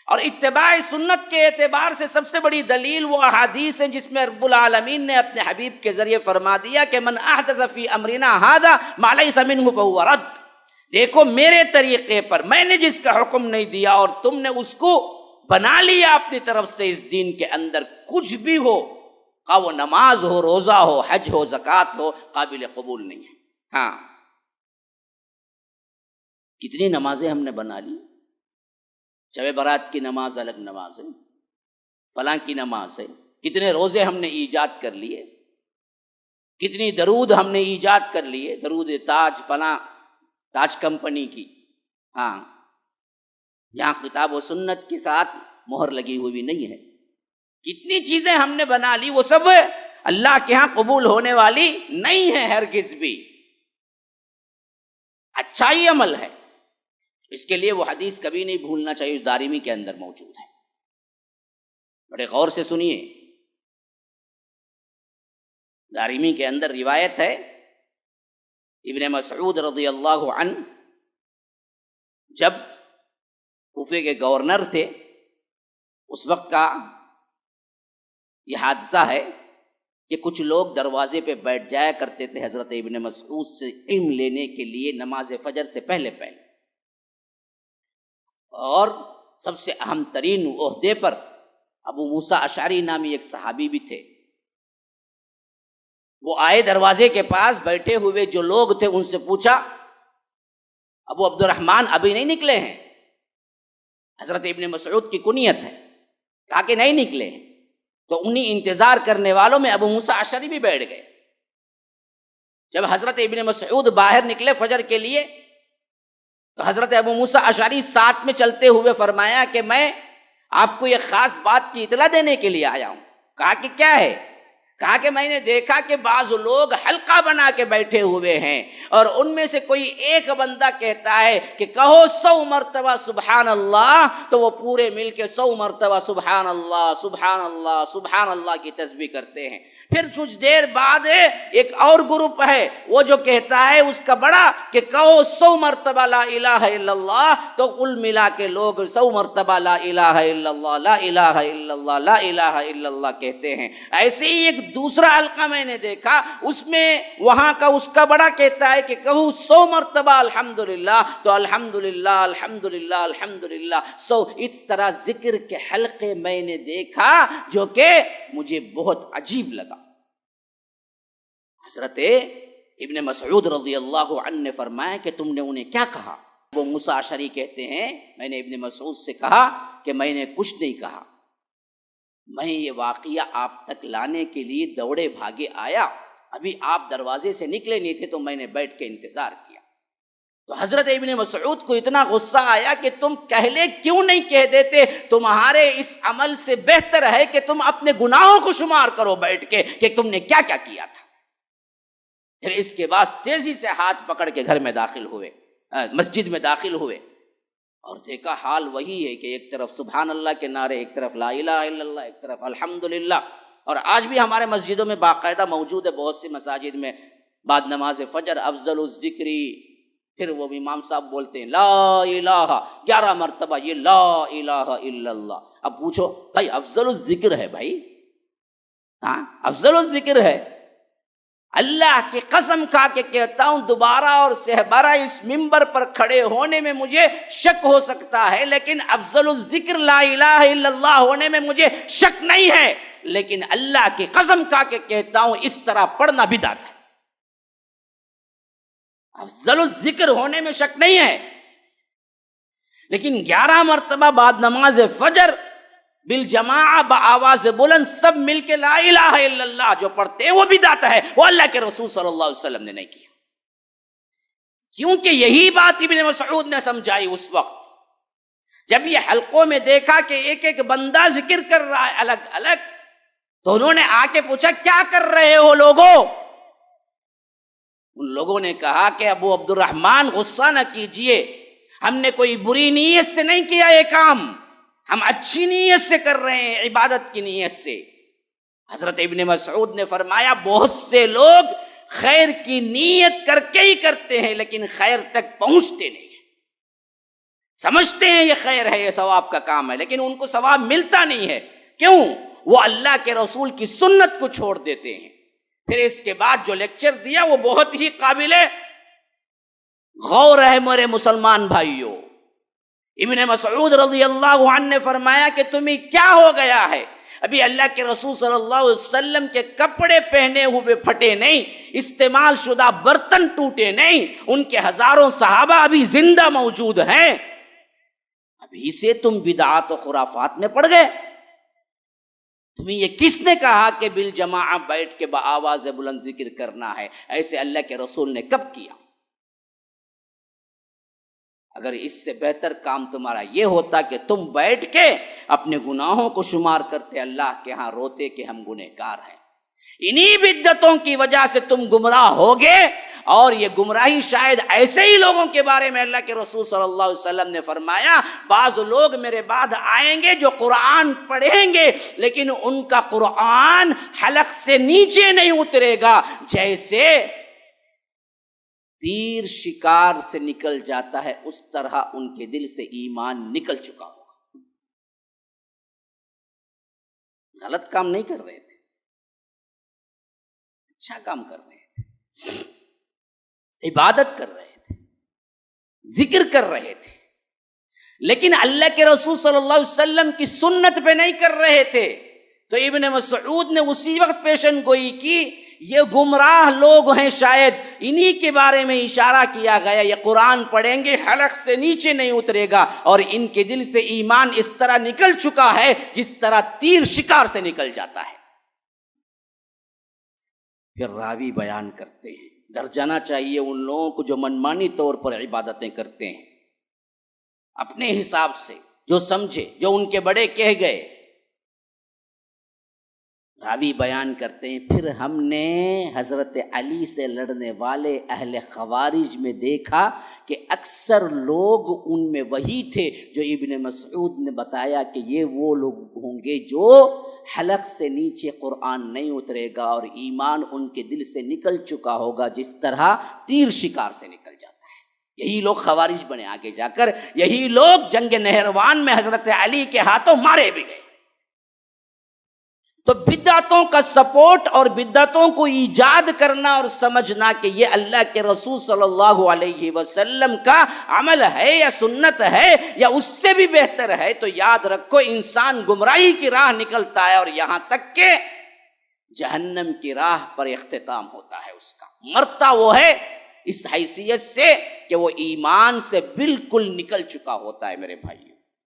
اور اتباع سنت کے اعتبار سے سب سے بڑی دلیل وہ احادیث ہیں جس میں رب العالمین نے اپنے حبیب کے ذریعے فرما دیا کہ من احدث فی امرنا ھذا ما لیس منہ فہو رد. دیکھو میرے طریقے پر میں نے جس کا حکم نہیں دیا اور تم نے اس کو بنا لیا اپنی طرف سے اس دین کے اندر، کچھ بھی ہو، خواہ وہ نماز ہو، روزہ ہو، حج ہو، زکوٰۃ ہو، قابل قبول نہیں ہے. ہاں، کتنی نمازیں ہم نے بنا لی. شب برات کی نماز الگ نماز ہے، فلاں کی نماز ہے. کتنے روزے ہم نے ایجاد کر لیے، کتنی درود ہم نے ایجاد کر لیے، درود تاج فلاں تاج کمپنی کی. ہاں، یہاں کتاب و سنت کے ساتھ مہر لگی ہوئی بھی نہیں ہے. کتنی چیزیں ہم نے بنا لی، وہ سب اللہ کے ہاں قبول ہونے والی نہیں ہے ہرگز بھی. اچھا ہی عمل ہے، اس کے لیے وہ حدیث کبھی نہیں بھولنا چاہیے، دارمی کے اندر موجود ہے. بڑے غور سے سنیے، دارمی کے اندر روایت ہے، ابن مسعود رضی اللہ عنہ جب کوفے کے گورنر تھے اس وقت کا یہ حادثہ ہے کہ کچھ لوگ دروازے پہ بیٹھ جایا کرتے تھے حضرت ابن مسعود سے علم لینے کے لیے نماز فجر سے پہلے پہلے، اور سب سے اہم ترین عہدے پر ابو موسیٰ اشعری نامی ایک صحابی بھی تھے. وہ آئے دروازے کے پاس، بیٹھے ہوئے جو لوگ تھے ان سے پوچھا ابو عبد الرحمن ابھی نہیں نکلے ہیں؟ حضرت ابن مسعود کی کنیت ہے. کہا کہ نہیں نکلے ہیں. تو انہیں انتظار کرنے والوں میں ابو موسیٰ اشعری بھی بیٹھ گئے. جب حضرت ابن مسعود باہر نکلے فجر کے لیے تو حضرت ابو موسیٰ اشعری ساتھ میں چلتے ہوئے فرمایا کہ میں آپ کو یہ خاص بات کی اطلاع دینے کے لیے آیا ہوں. کہا کہ کیا ہے؟ کہا کہ میں نے دیکھا کہ بعض لوگ حلقہ بنا کے بیٹھے ہوئے ہیں اور ان میں سے کوئی ایک بندہ کہتا ہے کہ کہو 100 مرتبہ سبحان اللہ، تو وہ پورے مل کے 100 مرتبہ سبحان اللہ سبحان اللہ سبحان اللہ کی تسبیح کرتے ہیں. پھر کچھ دیر بعد ایک اور گروپ ہے وہ جو کہتا ہے اس کا بڑا کہ کہو 100 مرتبہ لا الہ الا اللہ، تو کل ملا کے لوگ 100 مرتبہ لا الہ الا اللہ لا الہ الا اللہ لا الہ الا اللہ کہتے ہیں. ایسے ہی ایک دوسرا حلقہ میں نے دیکھا، اس میں وہاں کا اس کا بڑا کہتا ہے کہ کہو 100 مرتبہ الحمدللہ، تو الحمدللہ الحمدللہ الحمدللہ 100. اس طرح ذکر کے حلقے میں نے دیکھا جو کہ مجھے بہت عجیب لگا. حضرت ابن مسعود رضی اللہ عنہ نے فرمایا کہ تم نے انہیں کیا کہا؟ وہ موسیٰ اشعری کہتے ہیں میں نے ابن مسعود سے کہا کہ میں نے کچھ نہیں کہا، میں یہ واقعہ آپ تک لانے کے لیے دوڑے بھاگے آیا، ابھی آپ دروازے سے نکلے نہیں تھے تو میں نے بیٹھ کے انتظار کیا. تو حضرت ابن مسعود کو اتنا غصہ آیا کہ تم پہلے کیوں نہیں کہہ دیتے؟ تمہارے اس عمل سے بہتر ہے کہ تم اپنے گناہوں کو شمار کرو بیٹھ کے کہ تم نے کیا کیا کیا تھا. پھر اس کے بعد تیزی سے ہاتھ پکڑ کے گھر میں داخل ہوئے، مسجد میں داخل ہوئے، اور دیکھا حال وہی ہے کہ ایک طرف سبحان اللہ کے نعرے، ایک طرف لا الہ الا اللہ، ایک طرف الحمدللہ. اور آج بھی ہمارے مسجدوں میں باقاعدہ موجود ہے، بہت سی مساجد میں بعد نماز فجر افضل الذکری، پھر وہ امام صاحب بولتے ہیں لا الہ 11 مرتبہ، یہ لا الہ الا اللہ. اب پوچھو بھائی افضل الذکر ہے بھائی، ہاں افضل الذکر ہے. اللہ کی قسم کھا کے کہتا ہوں دوبارہ اور سہبارہ اس منبر پر کھڑے ہونے میں مجھے شک ہو سکتا ہے، لیکن افضل الذکر لا الہ الا اللہ ہونے میں مجھے شک نہیں ہے. لیکن اللہ کی قسم کھا کے کہتا ہوں اس طرح پڑھنا بدعت ہے. افضل الذکر ہونے میں شک نہیں ہے، لیکن 11 مرتبہ بعد نماز فجر بالجماع بآواز بلند سب مل کے لا الہ الا اللہ جو پڑھتے ہیں وہ بدعت ہے. وہ اللہ کے رسول صلی اللہ علیہ وسلم نے نہیں کیا، کیونکہ یہی بات ابن مسعود نے سمجھائی اس وقت جب یہ حلقوں میں دیکھا کہ ایک ایک بندہ ذکر کر رہا ہے الگ الگ. تو انہوں نے آ کے پوچھا کیا کر رہے ہو لوگوں؟ ان لوگوں نے کہا کہ ابو عبد الرحمن غصہ نہ کیجئے، ہم نے کوئی بری نیت سے نہیں کیا یہ کام، ہم اچھی نیت سے کر رہے ہیں، عبادت کی نیت سے. حضرت ابن مسعود نے فرمایا بہت سے لوگ خیر کی نیت کر کے ہی کرتے ہیں لیکن خیر تک پہنچتے نہیں ہیں. سمجھتے ہیں یہ خیر ہے، یہ ثواب کا کام ہے، لیکن ان کو ثواب ملتا نہیں ہے۔ کیوں؟ وہ اللہ کے رسول کی سنت کو چھوڑ دیتے ہیں۔ پھر اس کے بعد جو لیکچر دیا وہ بہت ہی قابل غور ہے میرے مسلمان بھائیوں۔ ابن مسعود رضی اللہ عنہ نے فرمایا کہ تمہیں کیا ہو گیا ہے؟ ابھی اللہ کے رسول صلی اللہ علیہ وسلم کے کپڑے پہنے ہوئے پھٹے نہیں، استعمال شدہ برتن ٹوٹے نہیں، ان کے ہزاروں صحابہ ابھی زندہ موجود ہیں، ابھی سے تم بدعات و خرافات میں پڑ گئے۔ تمہیں یہ کس نے کہا کہ بالجماع بیٹھ کے بآواز بلند ذکر کرنا ہے؟ ایسے اللہ کے رسول نے کب کیا؟ اگر اس سے بہتر کام تمہارا یہ ہوتا کہ تم بیٹھ کے اپنے گناہوں کو شمار کرتے، اللہ کے ہاں روتے کہ ہم گنہگار ہیں۔ انہی بدعتوں کی وجہ سے تم گمراہ ہوگے، اور یہ گمراہی شاید ایسے ہی لوگوں کے بارے میں اللہ کے رسول صلی اللہ علیہ وسلم نے فرمایا، بعض لوگ میرے بعد آئیں گے جو قرآن پڑھیں گے لیکن ان کا قرآن حلق سے نیچے نہیں اترے گا، جیسے تیر شکار سے نکل جاتا ہے اس طرح ان کے دل سے ایمان نکل چکا ہوگا۔ غلط کام نہیں کر رہے تھے، اچھا کام کر رہے تھے، عبادت کر رہے تھے، ذکر کر رہے تھے، لیکن اللہ کے رسول صلی اللہ علیہ وسلم کی سنت پہ نہیں کر رہے تھے۔ تو ابن مسعود نے اسی وقت پیشن گوئی کی، یہ گمراہ لوگ ہیں، شاید انہی کے بارے میں اشارہ کیا گیا، یہ قرآن پڑھیں گے حلق سے نیچے نہیں اترے گا، اور ان کے دل سے ایمان اس طرح نکل چکا ہے جس طرح تیر شکار سے نکل جاتا ہے۔ پھر راوی بیان کرتے ہیں، ڈر جانا چاہیے ان لوگوں کو جو منمانی طور پر عبادتیں کرتے ہیں، اپنے حساب سے جو سمجھے، جو ان کے بڑے کہہ گئے۔ راوی بیان کرتے ہیں، پھر ہم نے حضرت علی سے لڑنے والے اہل خوارج میں دیکھا کہ اکثر لوگ ان میں وہی تھے جو ابن مسعود نے بتایا کہ یہ وہ لوگ ہوں گے جو حلق سے نیچے قرآن نہیں اترے گا اور ایمان ان کے دل سے نکل چکا ہوگا جس طرح تیر شکار سے نکل جاتا ہے۔ یہی لوگ خوارج بنے، آگے جا کر یہی لوگ جنگ نہروان میں حضرت علی کے ہاتھوں مارے بھی گئے۔ تو بدعتوں کا سپورٹ اور بدعتوں کو ایجاد کرنا اور سمجھنا کہ یہ اللہ کے رسول صلی اللہ علیہ وسلم کا عمل ہے یا سنت ہے یا اس سے بھی بہتر ہے، تو یاد رکھو انسان گمراہی کی راہ نکلتا ہے، اور یہاں تک کہ جہنم کی راہ پر اختتام ہوتا ہے اس کا۔ مرتا وہ ہے اس حیثیت سے کہ وہ ایمان سے بالکل نکل چکا ہوتا ہے میرے بھائی۔